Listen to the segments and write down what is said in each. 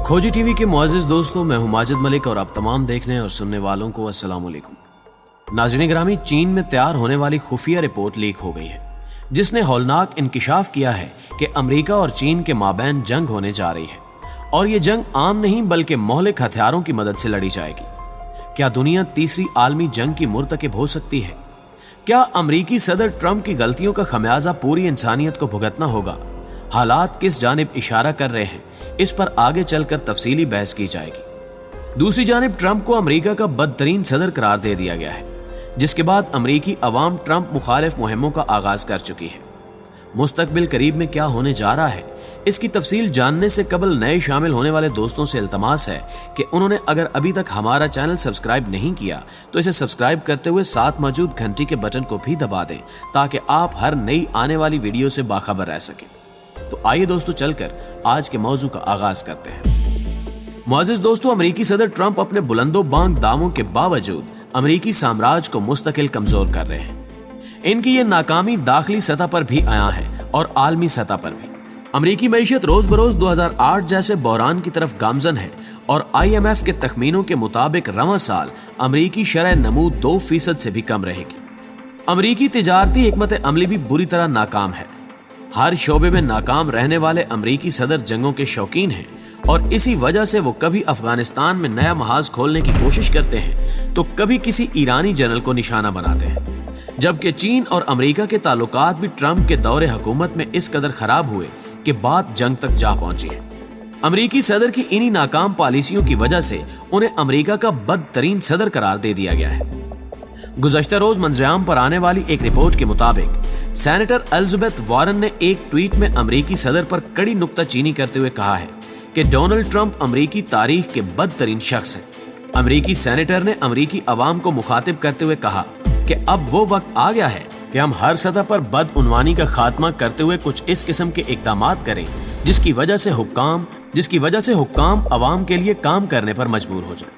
खोजी टीवी के मुअज़्ज़िज़ दोस्तों, मैं हूं माजिद मलिक और आप तमाम देखने और सुनने वालों को अस्सलाम वालेकुम। नाज़रीन गिरामी, चीन में तैयार होने वाली खुफिया रिपोर्ट लीक हो गई है जिसने हौलनाक इंकिशाफ किया है कि अमेरिका और चीन के माबैन जंग होने जा रही है और ये जंग आम नहीं बल्कि मोहलिक हथियारों की मदद से लड़ी जाएगी। क्या दुनिया तीसरी आलमी जंग की मुर्तकिब हो सकती है? क्या अमरीकी सदर ट्रंप की गलतियों का खमियाजा पूरी इंसानियत को भुगतना होगा? हालात किस जानिब इशारा कर रहे हैं, इस पर आगे चलकर तफसीली बहस की जाएगी। दूसरी जानिब ट्रंप को अमेरिका का बदतरीन सदर करार दे दिया गया है, जिसके बाद अमेरिकी अवाम ट्रंप मुखालिफ मुहिमों का आगाज कर चुकी है। मुस्तकबिल करीब में क्या होने जा रहा है, इसकी तफसील जानने से कबल नए शामिल होने वाले दोस्तों से इल्तमास है कि उन्होंने अगर अभी तक हमारा चैनल सब्सक्राइब नहीं किया तो इसे सब्सक्राइब करते हुए साथ मौजूद घंटी के बटन को भी दबा दें ताकि आप हर नई आने वाली वीडियो से बाखबर रह सकें। तो आइए दोस्तों, चलकर आज के मौजू का आगाज करते हैं। मुअज़्ज़िज़ दोस्तों, अमेरिकी सदर ट्रंप अपने बुलंदो बांग दावों के बावजूद अमेरिकी साम्राज्य को मुस्तकिल कमजोर कर रहे हैं। इनकी ये नाकामी दाखिली सतह पर भी आया है और आलमी सतह पर भी। अमेरिकी मईशत रोज बरोज 2008 जैसे बहरान की तरफ गामजन है और IMF के तखमीनों के मुताबिक रवां साल अमेरिकी शरह नमू 2% से भी कम रहेगी। अमेरिकी तिजारती हिकमत अमली भी बुरी तरह नाकाम है। हर शोबे में नाकाम रहने वाले अमेरिकी सदर जंगों के शौकीन हैं और इसी वजह से वो कभी अफगानिस्तान में नया महाज खोलने की कोशिश करते हैं तो कभी किसी ईरानी जनरल को निशाना बनाते हैं। जबकि चीन और अमेरिका के ताल्लुकात भी ट्रंप के दौरे हुकूमत में इस कदर खराब हुए कि बात जंग तक जा पहुंची है। अमेरिकी सदर की इन्हीं नाकाम पॉलिसियों की वजह से उन्हें अमेरिका का बदतरीन सदर करार दे दिया गया है। गुज़श्ता रोज मंजरेआम पर आने वाली एक रिपोर्ट के मुताबिक सेनेटर एलिजाबेथ वारन ने एक ट्वीट में अमेरिकी सदर पर कड़ी नुक्ताचीनी करते हुए कहा है कि डोनाल्ड ट्रंप अमेरिकी तारीख के बदतरीन शख्स हैं। अमेरिकी सेनेटर ने अमेरिकी अवाम को मुखातिब करते हुए कहा कि अब वो वक्त आ गया है कि हम हर सतह पर बदउनवानी का खात्मा करते हुए कुछ इस किस्म के इक़दामात करें जिसकी वजह से हुक्काम अवाम के लिए काम करने पर मजबूर हो जाए।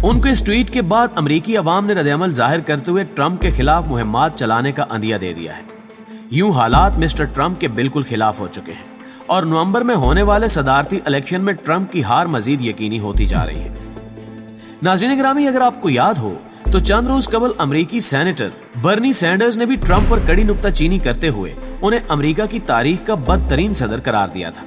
उनके इस ट्वीट के बाद अमेरिकी अवाम ने रद्द-ए-अमल जाहिर करते हुए ट्रंप के खिलाफ मुहिम्मात चलाने का अंदिया दे दिया है। यूं हालात मिस्टर ट्रंप के बिल्कुल खिलाफ हो चुके हैं और नवंबर में होने वाले सदारती इलेक्शन में ट्रंप की हार मजीद यकीनी होती जा रही है। नाज़रीन गिरामी, अगर आपको याद हो तो चंद रोज कबल अमेरिकी सेनेटर बर्नी सैंडर्स ने भी ट्रंप पर कड़ी नुक्ताचीनी करते हुए उन्हें अमेरिका की तारीख का बदतरीन सदर करार दिया था।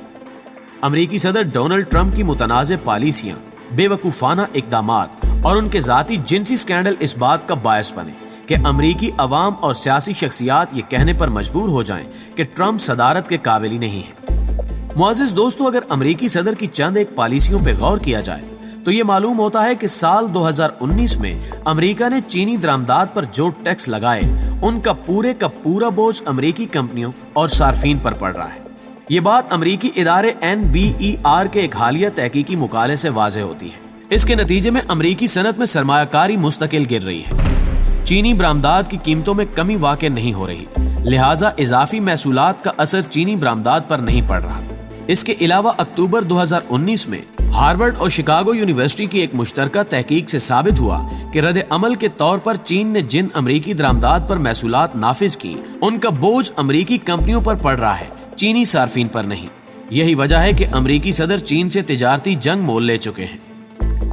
अमेरिकी सदर डोनाल्ड ट्रंप की मुतनाज़े पॉलिसियां, बेवकूफाना इक़दामात और उनके जाती जिनसी स्कैंडल इस बात का बायस बने कि अमेरिकी अवाम और सियासी शख्सियात ये कहने पर मजबूर हो जाएं कि ट्रंप सदारत के काबिल ही नहीं है। मुअज़्ज़िज़ दोस्तों, अगर अमेरिकी सदर की चंद एक पॉलिसियों पर गौर किया जाए तो ये मालूम होता है कि साल 2019 में अमेरिका ने चीनी दरामदात पर जो टैक्स लगाए उनका पूरे का पूरा बोझ अमेरिकी कंपनियों और सार्फिन पर पड़ रहा है। ये बात अमेरिकी इदारे NBER के एक हालिया तहकीकी मुकाले से वाज़ेह होती है। इसके नतीजे में अमेरिकी सनत में सरमायाकारी मुस्तकिल गिर रही है। चीनी बरामदात की कीमतों में कमी वाक़ई नहीं हो रही, लिहाजा इजाफी महसूलात का असर चीनी बरामदात पर नहीं पड़ रहा। इसके अलावा अक्टूबर 2019 में हार्वर्ड और शिकागो यूनिवर्सिटी की एक मुश्तरका तहकीक से साबित हुआ कि रद्द-ए-अमल के तौर पर चीन ने जिन अमेरिकी दरामदात पर महसूलात नाफिज की उनका बोझ अमेरिकी कंपनियों पर पड़ रहा है, चीनी सार्फिन पर नहीं। यही वजह है कि अमेरिकी सदर चीन से तिजारती जंग मोल ले चुके हैं।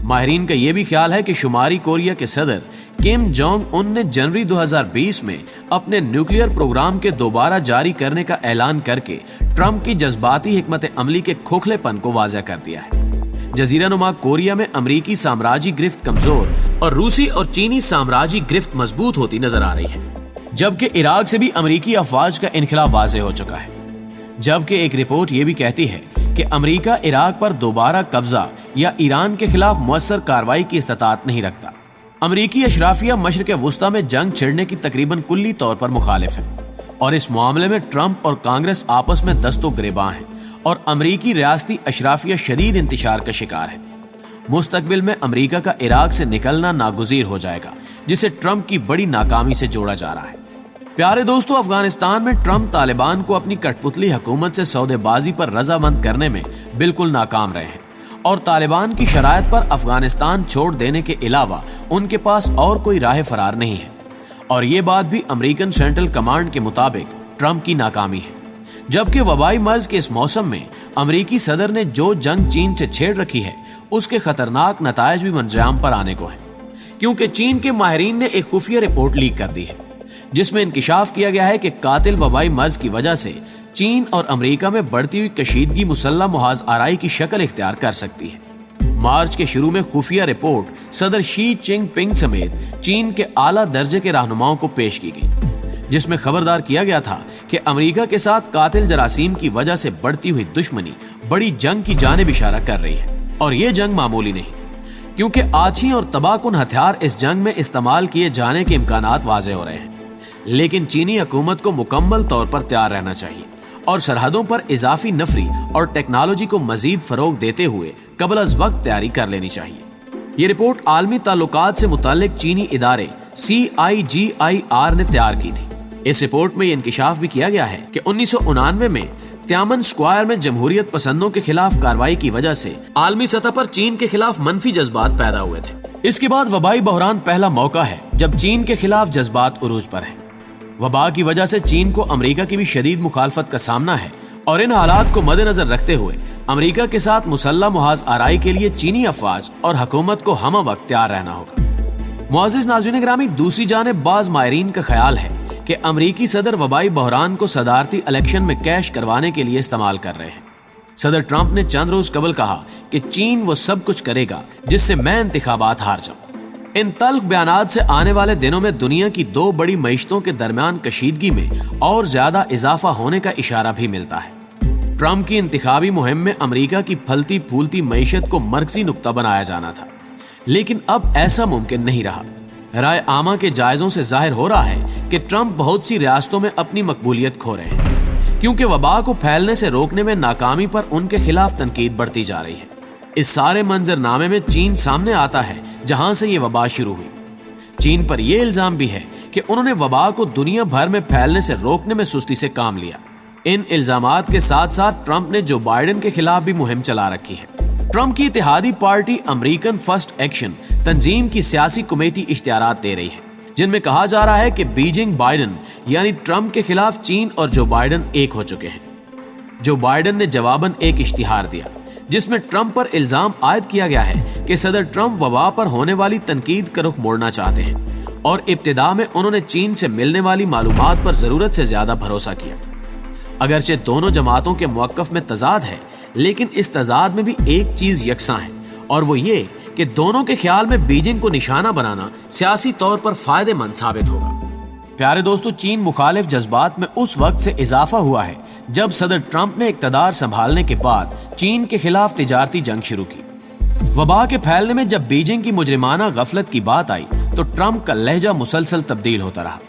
माहिरीन का यह भी ख्याल है कि शुमारी कोरिया के सदर किम जोंग उन ने जनवरी 2020 में अपने न्यूक्लियर प्रोग्राम के दोबारा जारी करने का ऐलान करके ट्रंप की जज्बाती हिकमत अमली के खोखलेपन को वाज़ेह कर दिया है। जजीरा नुमा कोरिया में अमेरिकी साम्राज्य गिरफ्त कमजोर और रूसी और चीनी साम्राज्य गिरफ्त मजबूत होती नजर आ रही है, जबकि इराक से भी अमेरिकी अफवाज का इनखिला वाज़ेह हो चुका है। जबकि एक रिपोर्ट ये भी कहती है कि अमेरिका इराक पर दोबारा कब्जा या ईरान के खिलाफ मुअस्सर कार्रवाई की इस्तात नहीं रखता। अमेरिकी अशराफिया मशरिक़ वुस्ता में जंग छिड़ने की तकरीबन कुल्ली तौर पर मुखालिफ है और इस मामले में ट्रंप और कांग्रेस आपस में दस्तो गिरेबां हैं और अमेरिकी रियासती अशराफिया शदीद इंतशार का शिकार है। मुस्तकबिल में अमेरिका का इराक से निकलना नागुज़ीर हो जाएगा, जिसे ट्रंप की बड़ी नाकामी से जोड़ा जा रहा है। प्यारे दोस्तों, अफगानिस्तान में ट्रंप तालिबान को अपनी कठपुतली हुकूमत से सौदेबाजी पर रजामंद करने में बिल्कुल नाकाम रहे हैं और तालिबान की शराइत पर अफगानिस्तान छोड़ देने के अलावा उनके पास और कोई राह फरार नहीं है। और ये बात भी अमेरिकन सेंट्रल कमांड के मुताबिक ट्रंप की नाकामी है। जबकि वबाई मर्ज के इस मौसम में अमेरिकी सदर ने जो जंग चीन से छेड़ रखी है उसके खतरनाक नतायज भी मंजराम पर आने को है, क्योंकि चीन के माहिरीन ने एक खुफिया रिपोर्ट लीक कर दी है जिसमें इंकिशाफ किया गया है कि कातिल वबाई मर्ज की वजह से चीन और अमेरिका में बढ़ती हुई कशीदगी मुसल्लह मुहाज आराई की शक्ल इख्तियार कर सकती है। मार्च के शुरू में खुफिया रिपोर्ट सदर शी चिनपिंग समेत चीन के आला दर्जे के रहनुमाओं को पेश की गई, जिसमें खबरदार किया गया था कि अमेरिका के साथ कातिल जरासीम की वजह से बढ़ती हुई दुश्मनी बड़ी जंग की जानिब इशारा कर रही है और ये जंग मामूली नहीं, क्योंकि आछी और तबाहकुन हथियार इस जंग में इस्तेमाल किए जाने के इम्कानात वाज़े हो रहे हैं। लेकिन चीनी हुकूमत को मुकम्मल तौर पर तैयार रहना चाहिए और सरहदों पर इजाफी नफरी और टेक्नोलॉजी को मजीद फरोग देते हुए कबल अज वक्त तैयारी कर लेनी चाहिए। ये रिपोर्ट आलमी ताल्लुकात से मुताल्लिक चीनी इदारे CIGIR ने तैयार की थी। इस रिपोर्ट में ये इंकिशाफ भी किया गया है कि 1999 में त्यामन स्क्वायर में जमहूरियत पसंदों के खिलाफ कार्रवाई की वजह से आलमी सतह पर चीन के खिलाफ मनफी जज्बात पैदा हुए थे। इसके बाद वबाई बहरान पहला मौका है जब चीन के खिलाफ जज्बात उरूज पर है। वबा की वजह से चीन को अमेरिका की भी शदीद मुखालफत का सामना है और इन हालात को मद्देनजर रखते हुए अमेरिका के साथ मुसल्लह मुहाज आराई के लिए चीनी अफवाज और हुकूमत को हम वक्त तैयार रहना होगा। मुअज़्ज़िज़ नाज़रीन गिरामी, दूसरी जानिब बाज़ माहिरीन का ख्याल है कि अमेरिकी सदर वबाई बहरान को सदारती इलेक्शन में कैश करवाने के लिए इस्तेमाल कर रहे हैं। सदर ट्रंप ने चंद रोज कबल कहा कि चीन वो सब कुछ करेगा जिससे मैं इंतखाबात हार जाऊं। इन तल्ख बयानात से आने वाले दिनों में दुनिया की दो बड़ी मईशतों के दरमियान कशीदगी में और ज्यादा इजाफा होने का इशारा भी मिलता है। ट्रंप की इंतखाबी मुहिम में अमेरिका की फलती फूलती मईशत को मरकजी नुक्ता बनाया जाना था, लेकिन अब ऐसा मुमकिन नहीं रहा। राय आमा के जायजों से जाहिर हो रहा है कि ट्रंप बहुत सी रियासतों में अपनी मकबूलियत खो रहे हैं, क्योंकि वबा को फैलने से रोकने में नाकामी पर उनके खिलाफ तनकीद बढ़ती जा रही है। इस सारे मंजरनामे में चीन सामने आता है, जहां से ये वबा शुरू हुई। चीन पर यह इल्जाम भी है कि उन्होंने वबा को दुनिया भर में फैलने से रोकने में सुस्ती से काम लिया। इन इल्जामात के साथ साथ ट्रंप ने जो बाइडेन के खिलाफ भी मुहिम चला रखी है। ट्रंप की इत्तेहादी पार्टी अमेरिकन फर्स्ट एक्शन तंजीम की सियासी कमेटी इख्तियारात दे रही है, जिनमें कहा जा रहा है कि बीजिंग बाइडेन यानी ट्रंप के खिलाफ चीन और जो बाइडेन एक हो चुके हैं। जो बाइडेन ने जवाबन एक इश्तिहार दिया जिसमें ट्रंप पर इल्जाम आयद किया गया है कि सदर ट्रंप वबा पर होने वाली तनकीद का रुख मोड़ना चाहते हैं और इब्तिदा में उन्होंने चीन से मिलने वाली मालूमात पर जरूरत से ज्यादा भरोसा किया। अगरचे दोनों जमातों के मौक़िफ़ में तजाद है, लेकिन इस तजाद में भी एक चीज यकसा है और वो ये कि दोनों के ख्याल में बीजिंग को निशाना बनाना सियासी तौर पर फायदेमंद साबित होगा। प्यारे दोस्तों, चीन मुखालिफ जज्बात में उस वक्त से इजाफा हुआ है जब सदर ट्रंप ने इक़्तिदार संभालने के बाद चीन के खिलाफ तिजारती जंग शुरू की। वबा के फैलने में जब बीजिंग की मुजरिमाना गफलत की बात आई तो ट्रंप का लहजा मुसलसल तब्दील होता रहा।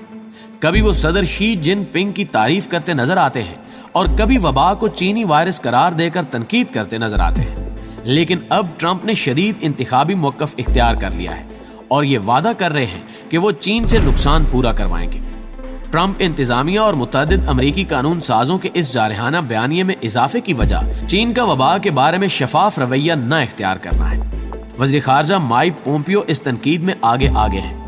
कभी वो सदर शी जिनपिंग की तारीफ करते नजर आते हैं और कभी वबा को चीनी वायरस करार देकर तनकीद करते नजर आते हैं। लेकिन अब ट्रंप ने शदीद इंतखाबी मौक़िफ़ इख्तियार कर लिया है और ये वादा कर रहे हैं कि वो चीन से नुकसान पूरा करवाएंगे। ट्रंप इंतजामिया और मुतअद्दिद अमरीकी कानून साजों के इस जारहाना बयानिए में इजाफे की वजह चीन का वबा के बारे में शफाफ रवैया न इख्तियार करना है। वज़ीर ख़ारजा माइक पोम्पियो इस तनकीद में आगे हैं।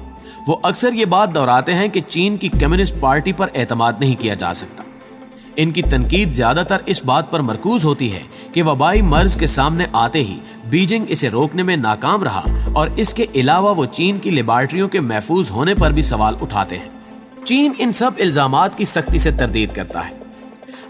वो अक्सर ये बात दोहराते हैं कि चीन की कम्युनिस्ट पार्टी पर एतमाद नहीं किया जा सकता। इनकी तनकीद ज्यादातर इस बात पर मरकूज होती है कि वबाई मर्ज के सामने आते ही बीजिंग इसे रोकने में नाकाम रहा और इसके अलावा वो चीन की लेबॉर्ट्रियों के महफूज होने पर भी सवाल उठाते हैं। चीन इन सब इल्जामात की सख्ती से तरदीद करता है।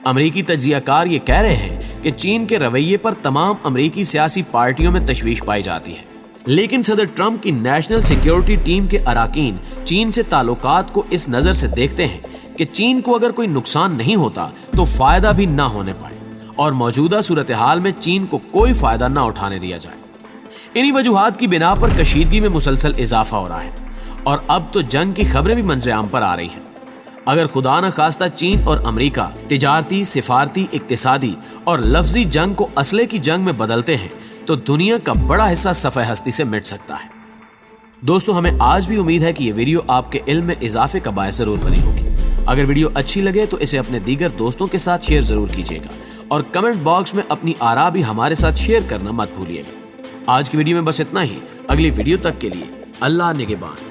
अमरीकी तज्जियाकार ये कह रहे हैं कि चीन के रवैये पर तमाम अमरीकी सियासी पार्टियों में तशवीश पाई जाती है, लेकिन सदर ट्रंप की नेशनल सिक्योरिटी टीम के अराकीन चीन से ताल्लुकात को इस नजर से देखते हैं कि चीन को अगर कोई नुकसान नहीं होता तो फायदा भी ना होने पाए और मौजूदा सूरत हाल में चीन को कोई फायदा ना उठाने दिया जाए। इन्हीं वजूहात की बिना पर कशीदगी में मुसलसल इजाफा हो रहा है और अब तो जंग की खबरें भी मंजर-ए-आम पर आ रही हैं। अगर खुदा न खास्ता चीन और अमेरिका तिजारती, सिफारती, इक्तिसादी और लफ्जी जंग को असले की जंग में बदलते हैं तो दुनिया का बड़ा हिस्सा सफ़े हस्ती से मिट सकता है। दोस्तों, हमें आज भी उम्मीद है कि ये वीडियो आपके इल्म में इजाफे का बायस जरूर बनी होगी। अगर वीडियो अच्छी लगे तो इसे अपने दीगर दोस्तों के साथ शेयर जरूर कीजिएगा और कमेंट बॉक्स में अपनी आरा भी हमारे साथ शेयर करना मत भूलिएगा। आज की वीडियो में बस इतना ही। अगली वीडियो तक के लिए अल्लाह निगहबान।